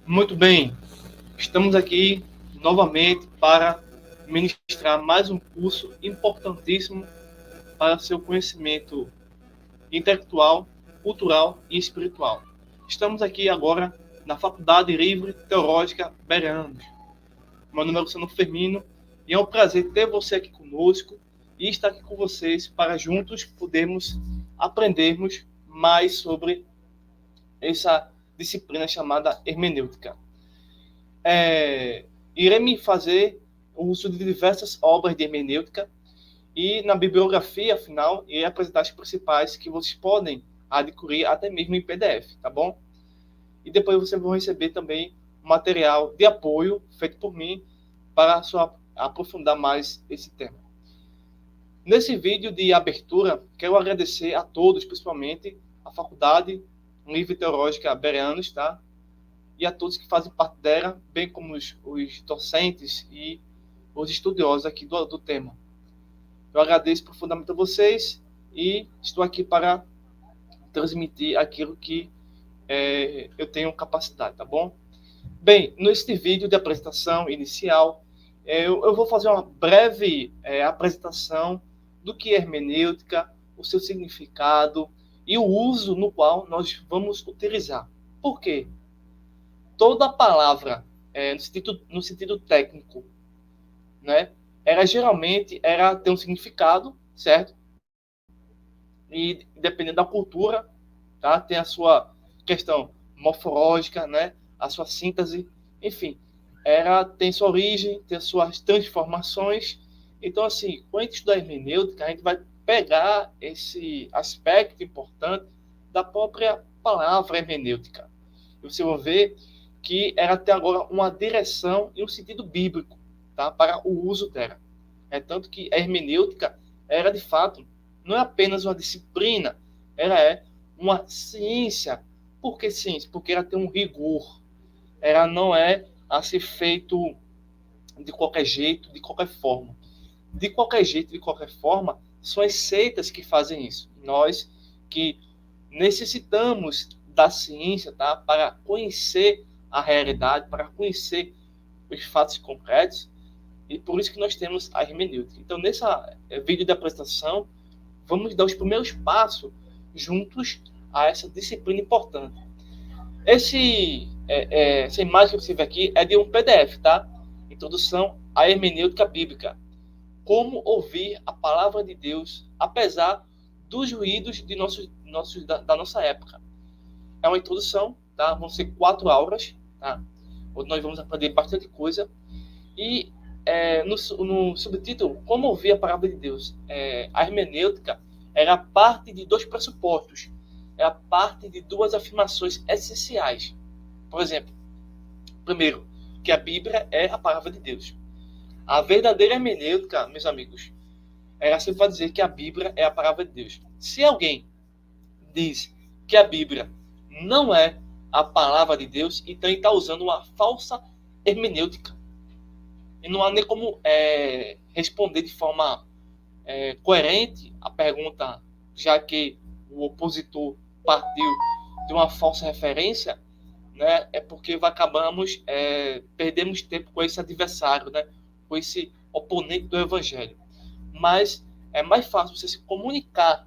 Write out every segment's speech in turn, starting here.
Muito bem, estamos aqui novamente para ministrar mais um curso importantíssimo para seu conhecimento intelectual, cultural e espiritual. Estamos aqui agora na Faculdade Livre Teológica Bereanos. Meu nome é Luciano Firmino e é um prazer ter você aqui conosco e estar aqui com vocês para juntos podermos aprendermos mais sobre essa disciplina chamada hermenêutica. Irei fazer uso de diversas obras de hermenêutica e na bibliografia, afinal, irei apresentar as principais que vocês podem adquirir até mesmo em PDF, tá bom? E depois vocês vão receber também material de apoio feito por mim para aprofundar mais esse tema. Nesse vídeo de abertura, quero agradecer a todos, principalmente a Faculdade Livre Teológica Bereanos, tá? E a todos que fazem parte dela, bem como os docentes e os estudiosos aqui do tema. Eu agradeço profundamente a vocês e estou aqui para transmitir aquilo que eu tenho capacidade, tá bom? Bem, neste vídeo de apresentação inicial, eu vou fazer uma breve apresentação do que é hermenêutica, o seu significado e o uso no qual nós vamos utilizar. Por quê? Toda palavra, no sentido técnico, né, ela tem um significado, certo? E dependendo da cultura, tá, tem a sua questão morfológica, né, a sua síntese, enfim, ela tem sua origem, tem as suas transformações. Então, assim, quando a gente estudar hermenêutica, a gente vai pegar esse aspecto importante da própria palavra hermenêutica. E você vai ver que ela tem agora uma direção e um sentido bíblico, tá, para o uso dela. É tanto que a hermenêutica era, de fato, não é apenas uma disciplina, ela é uma ciência. Por que ciência? Porque ela tem um rigor. Ela não é a ser feito de qualquer jeito, de qualquer forma. De qualquer jeito, de qualquer forma, são as seitas que fazem isso. Nós que necessitamos da ciência, tá, para conhecer a realidade, para conhecer os fatos concretos, e por isso que nós temos a hermenêutica. Então, nesse vídeo de apresentação, vamos dar os primeiros passos juntos a essa disciplina importante. Essa imagem que você vê aqui é de um PDF, tá? Introdução à hermenêutica bíblica. Como ouvir a palavra de Deus, apesar dos ruídos da nossa época. É uma introdução, tá? Vão ser 4 aulas, tá? Onde nós vamos aprender bastante coisa. E no subtítulo, como ouvir a palavra de Deus, a hermenêutica era parte de 2 pressupostos, era parte de 2 afirmações essenciais. Por exemplo, primeiro, que a Bíblia é a palavra de Deus. A verdadeira hermenêutica, meus amigos, ela sempre vai dizer que a Bíblia é a palavra de Deus. Se alguém diz que a Bíblia não é a palavra de Deus, então ele está usando uma falsa hermenêutica. E não há nem como responder de forma coerente a pergunta, já que o opositor partiu de uma falsa referência, né? É porque perdemos tempo com esse adversário, né? Com esse oponente do evangelho. Mas é mais fácil você se comunicar,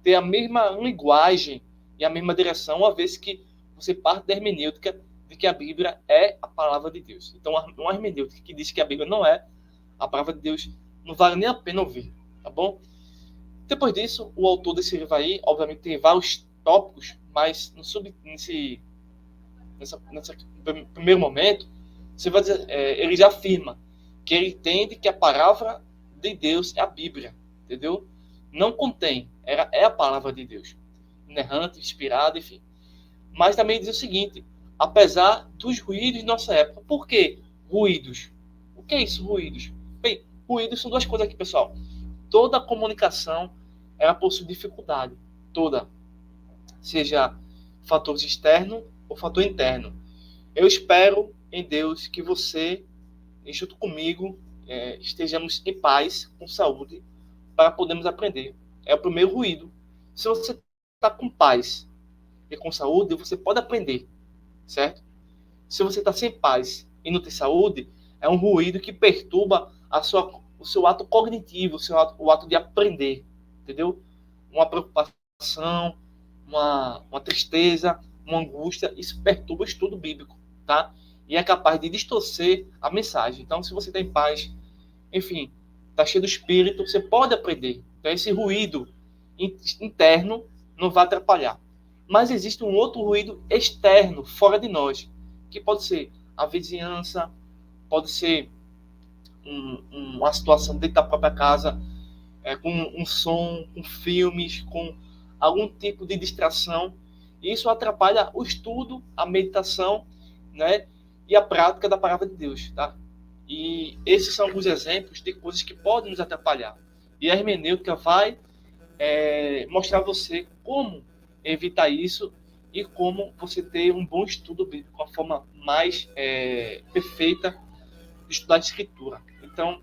ter a mesma linguagem e a mesma direção, uma vez que você parte da hermenêutica de que a Bíblia é a palavra de Deus. Então, uma hermenêutica que diz que a Bíblia não é a palavra de Deus, não vale nem a pena ouvir, tá bom? Depois disso, o autor desse livro aí, obviamente, tem vários tópicos, mas nesse primeiro momento, você vai dizer, ele já afirma que ele entende que a palavra de Deus é a Bíblia, entendeu? Não contém, é a palavra de Deus, inerrante, inspirada, enfim. Mas também diz o seguinte, apesar dos ruídos de nossa época. Por que ruídos? O que é isso, ruídos? Bem, ruídos são 2 coisas aqui, pessoal. Toda comunicação, ela possui dificuldade. Toda. Seja fator externo ou fator interno. Eu espero em Deus que você, junto comigo, estejamos em paz, com saúde, para podermos aprender. É o primeiro ruído. Se você está com paz e com saúde, você pode aprender, certo? Se você está sem paz e não tem saúde, é um ruído que perturba o seu ato cognitivo, o ato de aprender, entendeu? Uma preocupação, uma tristeza, uma angústia, isso perturba o estudo bíblico, tá? E é capaz de distorcer a mensagem. Então, se você tem paz, enfim, está cheio do espírito, você pode aprender. Então, esse ruído interno não vai atrapalhar. Mas existe um outro ruído externo, fora de nós, que pode ser a vizinhança, pode ser uma situação dentro da própria casa, com um som, com filmes, com algum tipo de distração. E isso atrapalha o estudo, a meditação, né, e a prática da palavra de Deus, tá? E esses são alguns exemplos de coisas que podem nos atrapalhar. E a hermenêutica vai mostrar a você como evitar isso e como você ter um bom estudo bíblico, uma forma mais perfeita de estudar a escritura. Então,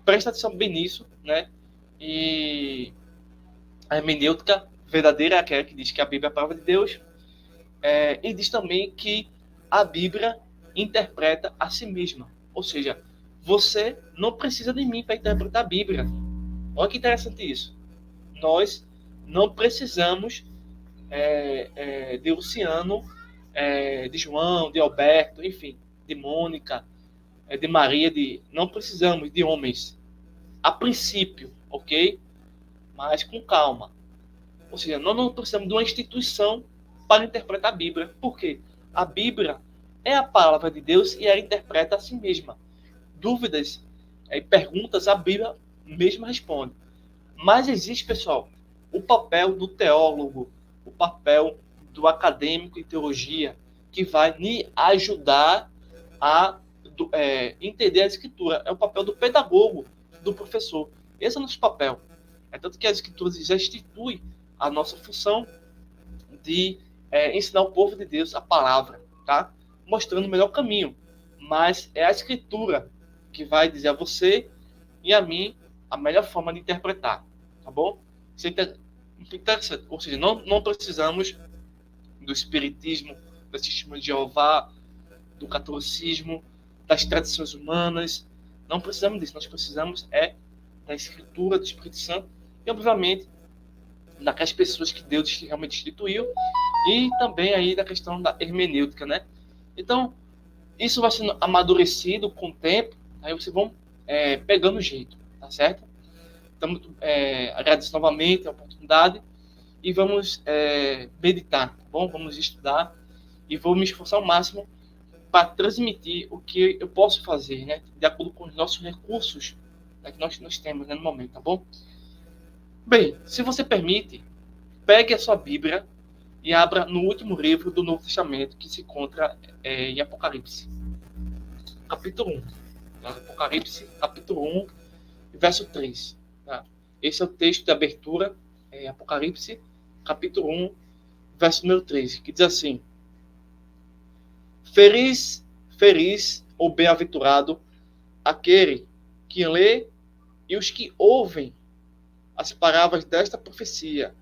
presta atenção bem nisso, né? E a hermenêutica verdadeira é aquela que diz que a Bíblia é a palavra de Deus, e diz também que a Bíblia interpreta a si mesma. Ou seja, você não precisa de mim para interpretar a Bíblia. Olha que interessante isso. Nós não precisamos de Luciano, de João, de Alberto, enfim, de Mônica, de Maria, não precisamos de homens. A princípio, ok? Mas com calma. Ou seja, nós não precisamos de uma instituição para interpretar a Bíblia. Por quê? A Bíblia é a palavra de Deus e ela interpreta a si mesma. Dúvidas e perguntas, a Bíblia mesma responde. Mas existe, pessoal, o papel do teólogo, o papel do acadêmico em teologia, que vai me ajudar a entender a Escritura. É o papel do pedagogo, do professor. Esse é o nosso papel. É tanto que as Escrituras já instituem a nossa função de ensinar o povo de Deus a palavra, tá? Mostrando o melhor caminho. Mas é a Escritura que vai dizer a você e a mim a melhor forma de interpretar, tá bom? Isso é interessante. Ou seja, não precisamos do espiritismo, do testemunho de Jeová, do catolicismo, das tradições humanas. Não precisamos disso. Nós precisamos da Escritura, do Espírito Santo e, obviamente, daquelas pessoas que Deus realmente instituiu e também aí da questão da hermenêutica, né? Então, isso vai sendo amadurecido com o tempo, aí vocês vão pegando o jeito, tá certo? Então, agradeço novamente a oportunidade e vamos meditar, tá bom? Vamos estudar e vou me esforçar ao máximo para transmitir o que eu posso fazer, né? De acordo com os nossos recursos, né, que nós temos, né, no momento, tá bom? Bem, se você permite, pegue a sua Bíblia e abra no último livro do Novo Testamento, que se encontra em Apocalipse, capítulo 1. Apocalipse, capítulo 1, verso 3. Tá? Esse é o texto de abertura, Apocalipse, capítulo 1, verso número 3, que diz assim: Feliz ou bem-aventurado aquele que lê e os que ouvem as palavras desta profecia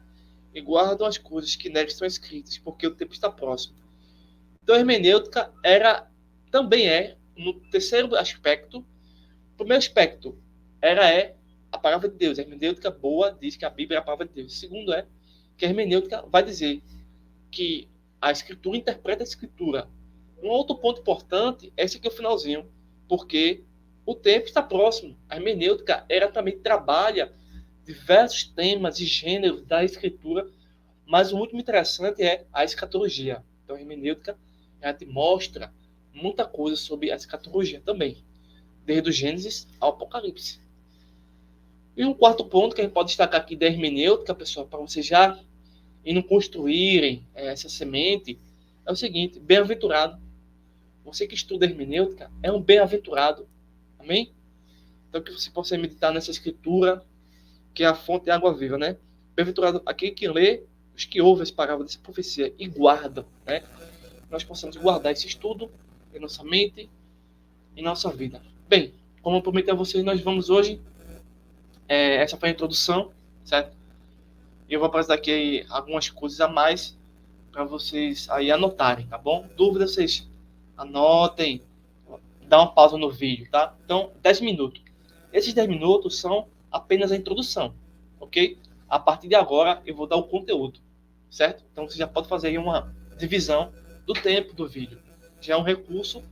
e guardam as coisas que nelas estão escritas, porque o tempo está próximo. Então, a hermenêutica também no terceiro aspecto. O primeiro aspecto é a palavra de Deus. A hermenêutica boa diz que a Bíblia é a palavra de Deus. O segundo que a hermenêutica vai dizer que a Escritura interpreta a Escritura. Um outro ponto importante é esse aqui, o finalzinho, porque o tempo está próximo. A hermenêutica também trabalha diversos temas e gêneros da Escritura, mas o último interessante é a escatologia. Então, a hermenêutica te mostra muita coisa sobre a escatologia também, desde o Gênesis ao Apocalipse. E um quarto ponto que a gente pode destacar aqui da hermenêutica, pessoal, para vocês já não construírem essa semente, é o seguinte: bem-aventurado. Você que estuda hermenêutica é um bem-aventurado. Amém? Então, que você possa meditar nessa Escritura, que é a fonte de água viva, né? Bem-aventurado aquele que lê, os que ouvem as palavras dessa profecia e guardam, né? Nós possamos guardar esse estudo em nossa mente e nossa vida. Bem, como eu prometi a vocês, nós vamos hoje, essa foi a introdução, certo? E eu vou apresentar aqui algumas coisas a mais para vocês aí anotarem, tá bom? Dúvidas, vocês Anotem, dá uma pausa no vídeo, tá? Então, 10 minutos. Esses 10 minutos são apenas a introdução, ok? A partir de agora, eu vou dar o conteúdo, certo? Então, você já pode fazer aí uma divisão do tempo do vídeo. Já é um recurso,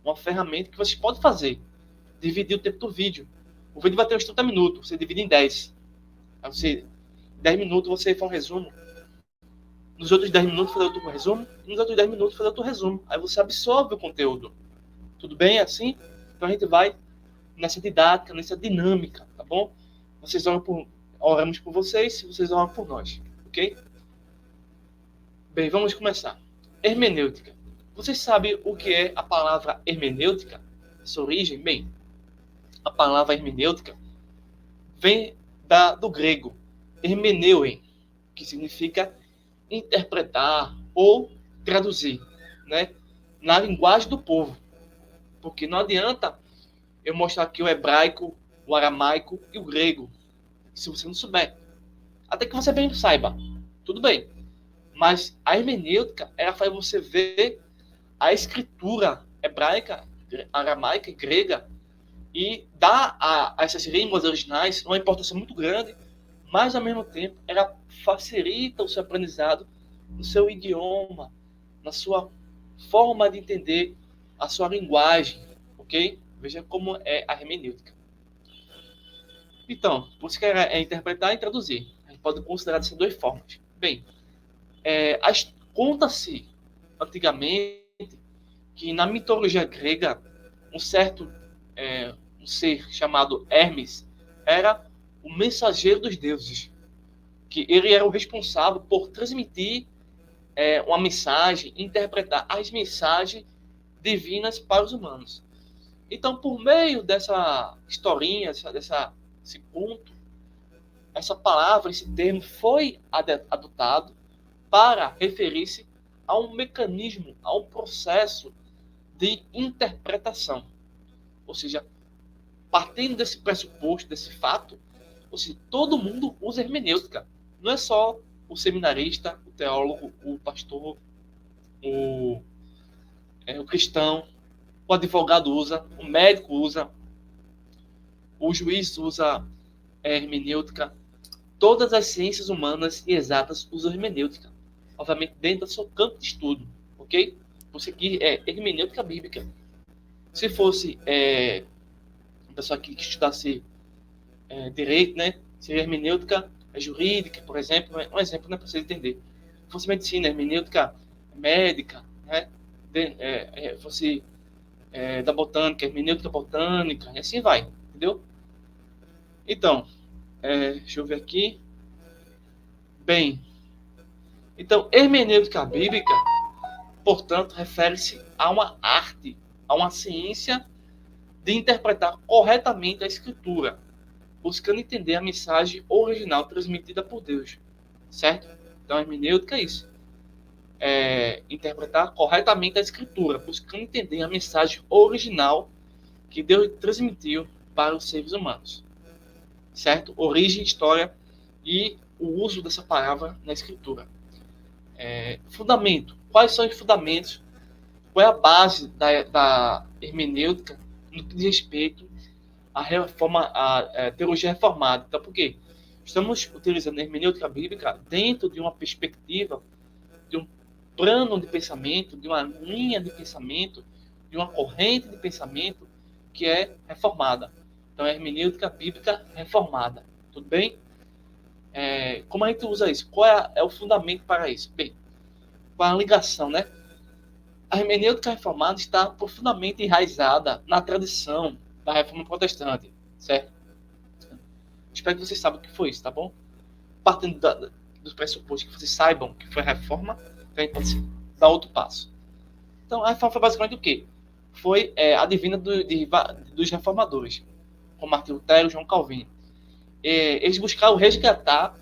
uma ferramenta que você pode fazer. Dividir o tempo do vídeo. O vídeo vai ter uns 30 minutos, você divide em 10. Aí você, 10 minutos você faz um resumo. Nos outros 10 minutos fazer outro resumo. E nos outros 10 minutos fazer outro resumo. Aí você absorve o conteúdo. Tudo bem assim? Então a gente vai nessa didática, nessa dinâmica, tá bom? Vocês oramos por vocês, vocês oram por nós, ok? Bem, vamos começar. Hermenêutica. Vocês sabem o que é a palavra hermenêutica? Essa origem? Bem, a palavra hermenêutica vem do grego hermeneuem, que significa interpretar ou traduzir, né? Na linguagem do povo. Porque não adianta eu mostrar aqui o hebraico, o aramaico e o grego, se você não souber. Até que você bem saiba, tudo bem. Mas a hermenêutica, ela faz você ver a escritura hebraica, aramaica e grega e dá a essas línguas originais uma importância muito grande, mas ao mesmo tempo ela facilita o seu aprendizado no seu idioma, na sua forma de entender a sua linguagem, ok? Veja como é a hermenêutica. Então, por isso que é interpretar e traduzir. A gente pode considerar dessas duas formas. Bem, conta-se antigamente que na mitologia grega um certo um ser chamado Hermes era o mensageiro dos deuses, que ele era o responsável por transmitir uma mensagem, interpretar as mensagens divinas para os humanos. Então, por meio dessa historinha, esse conto, essa palavra, esse termo foi adotado para referir-se a um mecanismo, a um processo de interpretação. Ou seja, partindo desse pressuposto, desse fato, ou seja, todo mundo usa hermenêutica. Não é só o seminarista, o teólogo, o pastor, o cristão, o advogado usa, o médico usa, o juiz usa hermenêutica. Todas as ciências humanas e exatas usam hermenêutica. Obviamente, dentro do seu campo de estudo, ok? Você aqui é hermenêutica bíblica. Se fosse uma pessoa que estudasse direito, né? Seria hermenêutica jurídica, por exemplo. Um exemplo, né, para você entender. Se fosse medicina, hermenêutica médica, né? Fosse da botânica, hermenêutica botânica, e assim vai, entendeu? Então, deixa eu ver aqui. Bem, então, hermenêutica bíblica, portanto, refere-se a uma arte, a uma ciência de interpretar corretamente a escritura, buscando entender a mensagem original transmitida por Deus, certo? Então, a hermenêutica é isso. Interpretar corretamente a escritura, buscando entender a mensagem original que Deus transmitiu para os seres humanos, certo? Origem, história e o uso dessa palavra na escritura. Fundamento. Quais são os fundamentos? Qual é a base da hermenêutica no que diz respeito à teologia reformada? Então, por quê? Estamos utilizando a hermenêutica bíblica dentro de uma perspectiva, de um plano de pensamento, de uma linha de pensamento, de uma corrente de pensamento que é reformada. Então, é a hermenêutica bíblica reformada. Tudo bem? Como a gente usa isso? Qual é o fundamento para isso? Bem, qual a ligação, né? A hermenêutica reformada está profundamente enraizada na tradição da reforma protestante, certo? Espero que vocês saibam o que foi isso, tá bom? Partindo dos pressupostos que vocês saibam que foi a reforma, a gente pode dar outro passo. Então, a reforma foi basicamente o quê? Foi a divina dos reformadores, como Martinho Lutero e João Calvino. Eles buscaram resgatar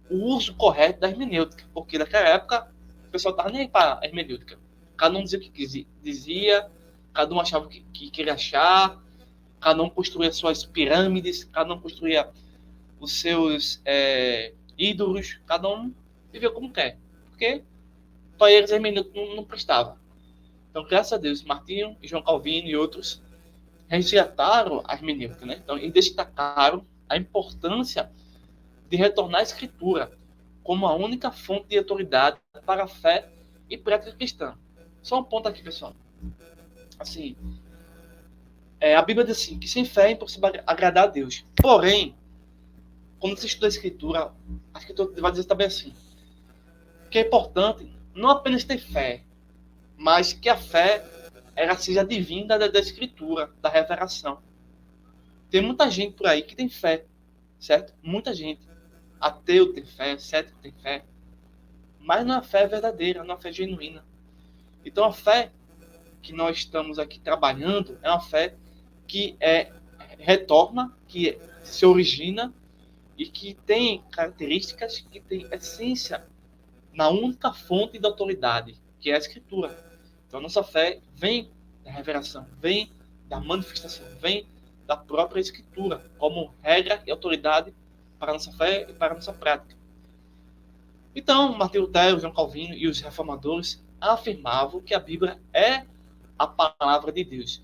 o uso correto da hermenêutica, porque naquela época o pessoal estava nem aí para a hermenêutica. Cada um dizia o que dizia, cada um achava o que queria achar, cada um construía suas pirâmides, cada um construía os seus ídolos, cada um vivia como quer. Porque para eles a hermenêutica não prestava. Então, graças a Deus, Martinho, João Calvino e outros resgataram a hermenêutica, né? Então, e destacaram a importância de retornar à Escritura como a única fonte de autoridade para a fé e prática cristã. Só um ponto aqui, pessoal. Assim, a Bíblia diz assim, que sem fé é impossível agradar a Deus. Porém, quando você estuda a Escritura vai dizer também assim, que é importante não apenas ter fé, mas que a fé ela seja divina da Escritura, da revelação. Tem muita gente por aí que tem fé, certo? Muita gente. Ateu tem fé, cético tem fé, mas não é a fé verdadeira, não é a fé genuína. Então a fé que nós estamos aqui trabalhando é uma fé que retorna, que se origina e que tem características, que tem essência na única fonte da autoridade, que é a Escritura. Então a nossa fé vem da revelação, vem da manifestação, vem da própria Escritura, como regra e autoridade para a nossa fé e para a nossa prática. Então, Martinho Lutero, João Calvino e os reformadores afirmavam que a Bíblia é a palavra de Deus.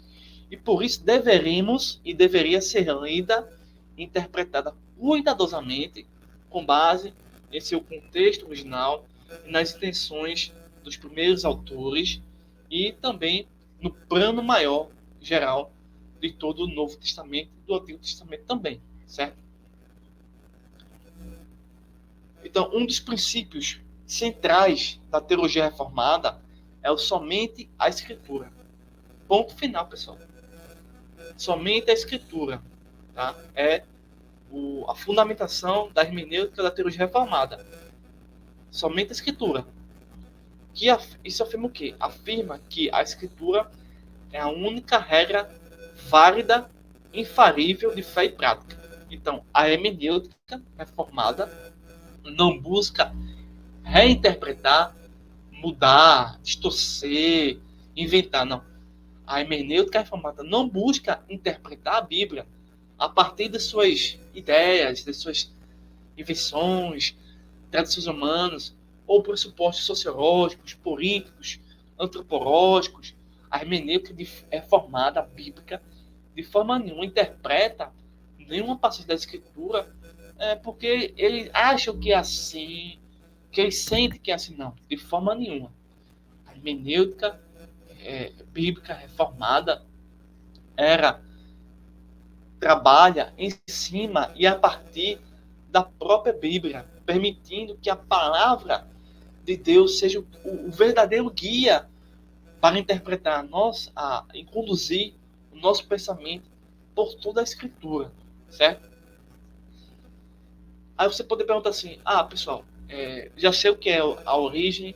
E por isso deveríamos e deveria ser lida e interpretada cuidadosamente com base em seu contexto original e nas intenções dos primeiros autores e também no plano maior, geral, de todo o Novo Testamento e do Antigo Testamento também, certo? Então, um dos princípios centrais da teologia reformada é o somente a Escritura. Ponto final, pessoal. Somente a Escritura, tá? É a fundamentação da hermenêutica da teologia reformada. Somente a Escritura. Isso afirma o quê? Afirma que a Escritura é a única regra válida, infalível de fé e prática. Então, a hermenêutica reformada não busca reinterpretar, mudar, distorcer, inventar, não. A hermenêutica reformada não busca interpretar a Bíblia a partir das suas ideias, das suas invenções, tradições humanas, ou pressupostos sociológicos, políticos, antropológicos. A hermenêutica reformada, bíblica, de forma nenhuma interpreta nenhuma passagem da Escritura porque eles acham que é assim, que eles sentem que é assim. Não, de forma nenhuma. A hermenêutica bíblica reformada trabalha em cima e a partir da própria Bíblia, permitindo que a palavra de Deus seja o verdadeiro guia para interpretar e conduzir o nosso pensamento por toda a Escritura, certo? Aí você pode perguntar assim, pessoal, já sei o que é a origem,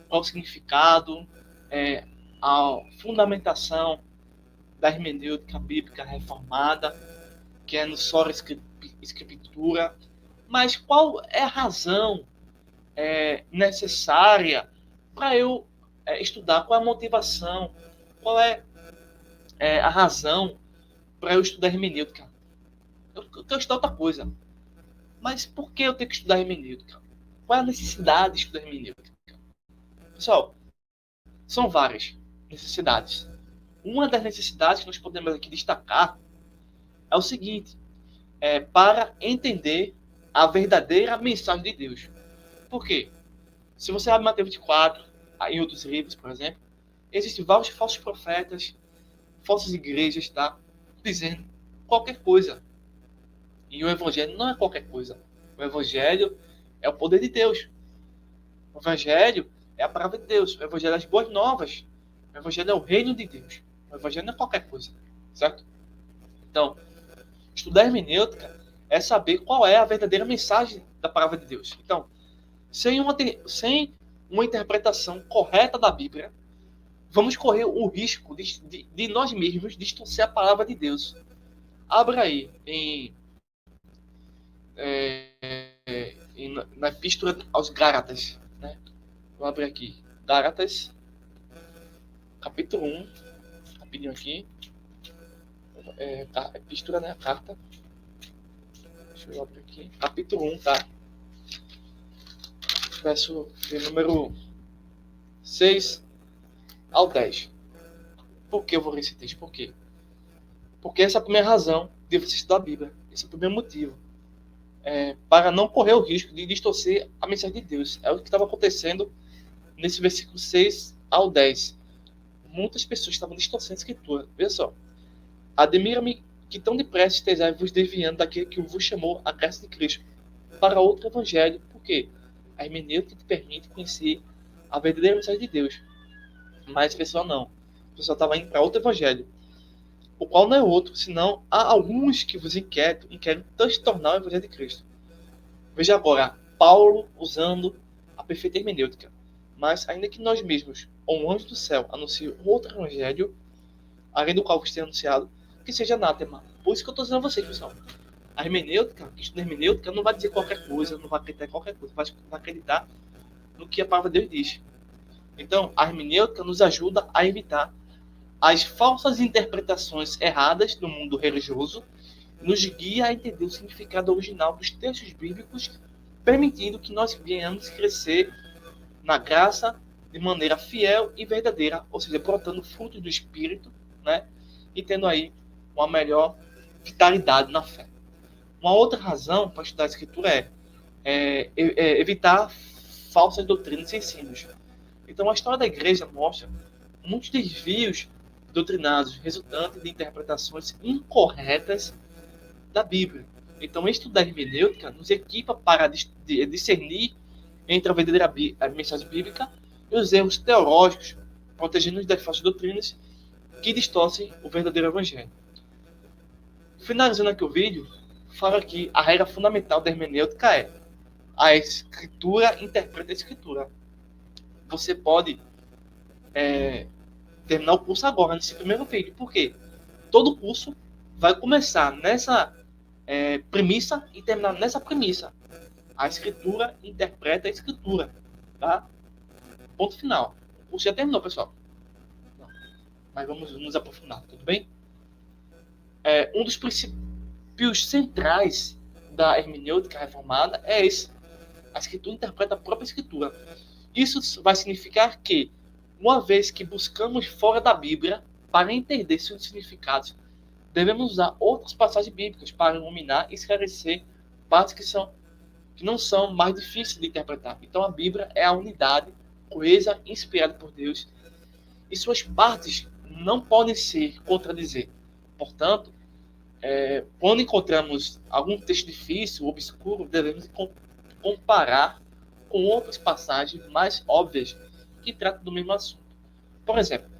qual o significado, a fundamentação da hermenêutica bíblica reformada, que é no Sola Escritura, mas qual é a razão necessária para eu estudar? Qual é a motivação? Qual é a razão para eu estudar hermenêutica? Eu quero estudar outra coisa. Mas por que eu tenho que estudar hermenêutica? Qual é a necessidade de estudar hermenêutica? Pessoal, são várias necessidades. Uma das necessidades que nós podemos aqui destacar é o seguinte: para entender a verdadeira mensagem de Deus. Por quê? Se você abre Mateus 24, em outros livros, por exemplo, existem vários falsos profetas, falsas igrejas, tá? Dizendo qualquer coisa. E o Evangelho não é qualquer coisa. O Evangelho é o poder de Deus. O Evangelho é a palavra de Deus. O Evangelho é as boas novas. O Evangelho é o reino de Deus. O Evangelho não é qualquer coisa. Certo? Então, estudar hermenêutica é saber qual é a verdadeira mensagem da palavra de Deus. Então, sem uma interpretação correta da Bíblia, vamos correr o risco de nós mesmos distorcer a palavra de Deus. Abra aí na Epístola aos Gálatas. Né? Vou abrir aqui. Gálatas, capítulo 1. Rapidinho aqui. Epístola, né? A carta. Deixa eu abrir aqui. Capítulo 1, tá? Verso número 6 ao 10. Por que eu vou ler esse texto? Por quê? Porque essa é a primeira razão de você estudar a Bíblia. Esse é o primeiro motivo. Para não correr o risco de distorcer a mensagem de Deus. É o que estava acontecendo nesse versículo 6 ao 10. Muitas pessoas estavam distorcendo a escritura. Veja só. Admira-me que tão depressa estejais vos desviando daquele que vos chamou a graça de Cristo para outro evangelho. Por quê? A hermenêutica te permite conhecer a verdadeira mensagem de Deus. Mas o pessoal não. O pessoal estava indo para outro evangelho, o qual não é outro, senão há alguns que vos inquietam e querem transtornar o evangelho de Cristo. Veja agora, Paulo usando a perfeita hermenêutica. Mas ainda que nós mesmos, ou um anjo do céu, anuncie outro evangelho, além do qual vos tenha anunciado, que seja anátema. Por isso que eu estou dizendo a vocês, pessoal. A hermenêutica, que estuda hermenêutica, não vai dizer qualquer coisa, não vai acreditar em qualquer coisa, vai acreditar no que a palavra de Deus diz. Então, a hermenêutica nos ajuda a evitar as falsas interpretações erradas do mundo religioso, nos guia a entender o significado original dos textos bíblicos, permitindo que nós venhamos crescer na graça de maneira fiel e verdadeira, ou seja, brotando frutos do Espírito, né? E tendo aí uma melhor vitalidade na fé. Uma outra razão para estudar a Escritura é evitar falsas doutrinas e ensinos. Então, a história da igreja mostra muitos desvios doutrinários resultantes de interpretações incorretas da Bíblia. Então, estudar hermenêutica nos equipa para discernir entre a verdadeira mensagem bíblica e os erros teológicos, protegendo-nos das falsas doutrinas que distorcem o verdadeiro evangelho. Finalizando aqui o vídeo, falo que a regra fundamental da hermenêutica é: a escritura interpreta a escritura. Você pode terminar o curso agora, nesse primeiro vídeo. Por quê? Todo curso vai começar nessa premissa e terminar nessa premissa. A escritura interpreta a escritura. Tá? Ponto final. O curso já terminou, pessoal. Não. Mas vamos nos aprofundar, tudo bem? Um dos princípios centrais da hermenêutica reformada é esse. A escritura interpreta a própria escritura. Isso vai significar que, uma vez que buscamos fora da Bíblia para entender seus significados, devemos usar outras passagens bíblicas para iluminar e esclarecer partes que não são mais difíceis de interpretar. Então a Bíblia é a unidade coesa, inspirada por Deus, e suas partes não podem se contradizer. Portanto, quando encontramos algum texto difícil, obscuro, devemos comparar com outras passagens mais óbvias que tratam do mesmo assunto. Por exemplo,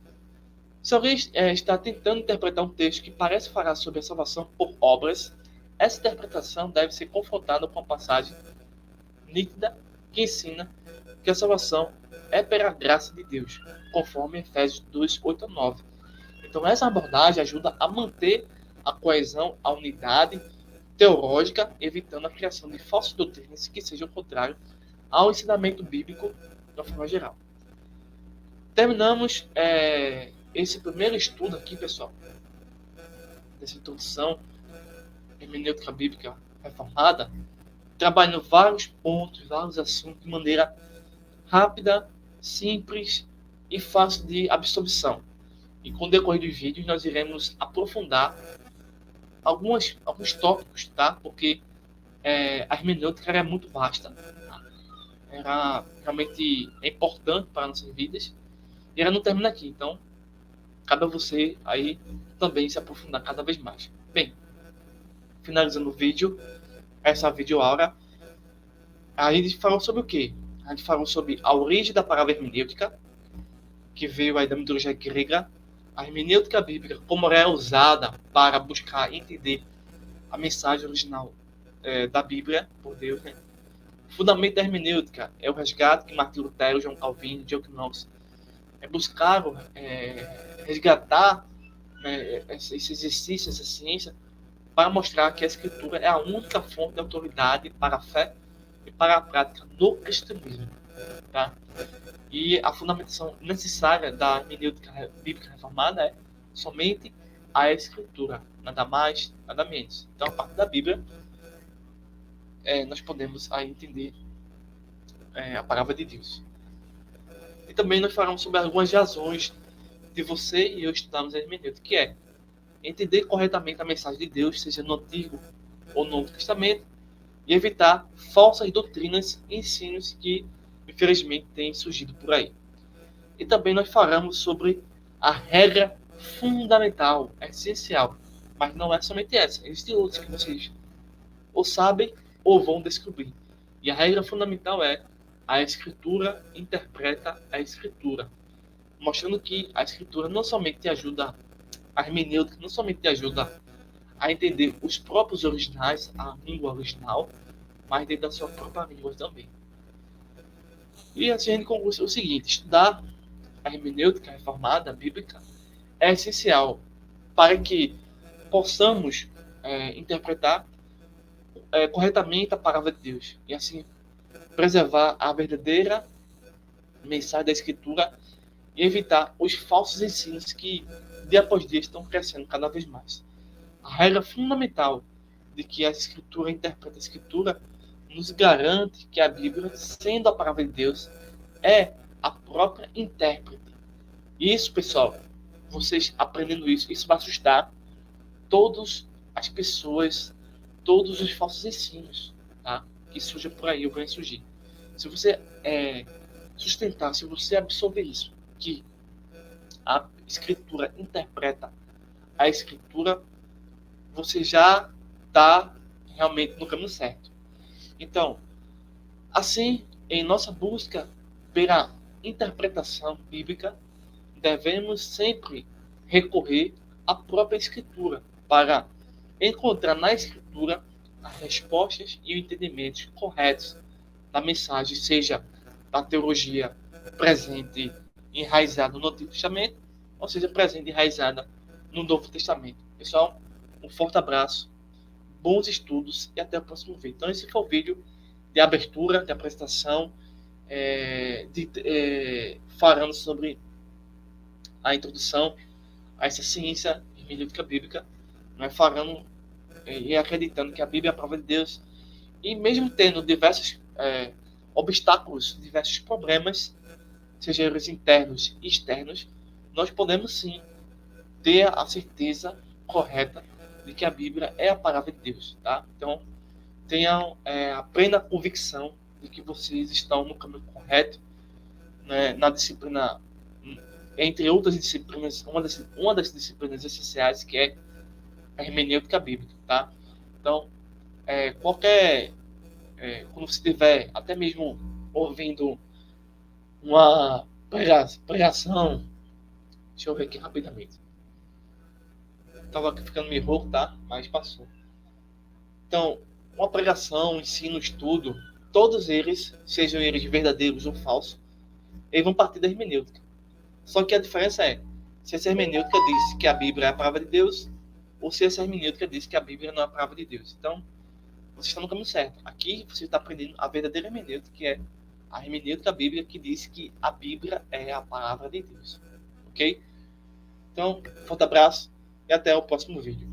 se alguém está tentando interpretar um texto que parece falar sobre a salvação por obras, essa interpretação deve ser confrontada com a passagem nítida que ensina que a salvação é pela graça de Deus, conforme Efésios 2, 8 a 9. Então, essa abordagem ajuda a manter a coesão, a unidade teológica, evitando a criação de falsas doutrinas que sejam contrárias ao ensinamento bíblico de uma forma geral. Terminamos esse primeiro estudo aqui, pessoal, dessa introdução hermenêutica bíblica reformada, trabalhando vários pontos, vários assuntos de maneira rápida, simples e fácil de absorção. E com o decorrer dos vídeos nós iremos aprofundar alguns tópicos, tá? Porque a hermenêutica é muito vasta, tá? Ela realmente é importante para nossas vidas e ela não termina aqui. Então, cabe a você aí também se aprofundar cada vez mais. Bem, finalizando o vídeo, essa videoaula, a gente falou sobre o quê? A gente falou sobre a origem da palavra hermenêutica, que veio aí da mitologia grega, a hermenêutica bíblica, como ela é usada para buscar entender a mensagem original da Bíblia, por Deus, né? O fundamento da hermenêutica é o resgate que Martinho Lutero, João Calvino, Diogo Knox buscaram resgatar esse exercício, essa ciência, para mostrar que a Escritura é a única fonte de autoridade para a fé e para a prática do cristianismo. Tá? E a fundamentação necessária da hermenêutica bíblica reformada é somente a Escritura, nada mais, nada menos. Então, a parte da Bíblia, nós podemos aí entender a palavra de Deus. E também nós falamos sobre algumas razões de você e eu estudarmos a hermenêutica, que é entender corretamente a mensagem de Deus, seja no Antigo ou no Novo Testamento, e evitar falsas doutrinas e ensinos que, infelizmente, têm surgido por aí. E também nós falamos sobre a regra fundamental, essencial, mas não é somente essa, existem outras que vocês ou sabem ou vão descobrir. E a regra fundamental é: a Escritura interpreta a Escritura, mostrando que a Escritura não somente te ajuda, a hermenêutica não somente te ajuda a entender os próprios originais, a língua original, mas dentro da sua própria língua também. E assim a gente conclui o seguinte: estudar a hermenêutica reformada, bíblica, é essencial para que possamos interpretar corretamente a palavra de Deus e assim preservar a verdadeira mensagem da Escritura e evitar os falsos ensinos que dia após dia estão crescendo cada vez mais. A regra fundamental de que a Escritura interpreta a Escritura nos garante que a Bíblia, sendo a palavra de Deus, é a própria intérprete. E isso, pessoal, vocês aprendendo isso vai assustar todas as pessoas, todos os falsos ensinos, tá? Que surgem por aí, ou vão surgir. Se você sustentar, se você absorver isso, que a Escritura interpreta a Escritura, você já está realmente no caminho certo. Então, assim, em nossa busca pela interpretação bíblica, devemos sempre recorrer à própria Escritura para encontrar na Escritura as respostas e os entendimentos corretos da mensagem, seja da teologia presente enraizada no Antigo Testamento, ou seja, presente enraizada no Novo Testamento. Pessoal, um forte abraço, bons estudos e até o próximo vídeo. Então, esse foi o vídeo de abertura, de apresentação, falando sobre a introdução a essa ciência hermenêutica bíblica, falando e acreditando que a Bíblia é a prova de Deus, e mesmo tendo diversos obstáculos, diversos problemas, sejam eles internos e externos, nós podemos sim ter a certeza correta de que a Bíblia é a palavra de Deus, tá? Então, tenham a plena convicção de que vocês estão no caminho correto, né, na disciplina, entre outras disciplinas, uma das disciplinas essenciais, que é a hermenêutica bíblica, tá? Então, quando você estiver até mesmo ouvindo uma pregação, deixa eu ver aqui rapidamente. Estava ficando meio rouco, tá? Mas passou. Então, uma pregação, um ensino, estudo, todos eles, sejam eles verdadeiros ou falsos, eles vão partir da hermenêutica. Só que a diferença é se essa hermenêutica diz que a Bíblia é a palavra de Deus ou se essa hermenêutica diz que a Bíblia não é a palavra de Deus. Então, você está no caminho certo. Aqui você está aprendendo a verdadeira hermenêutica, que é a hermenêutica bíblica, que diz que a Bíblia é a palavra de Deus. Ok? Então, forte abraço e até o próximo vídeo.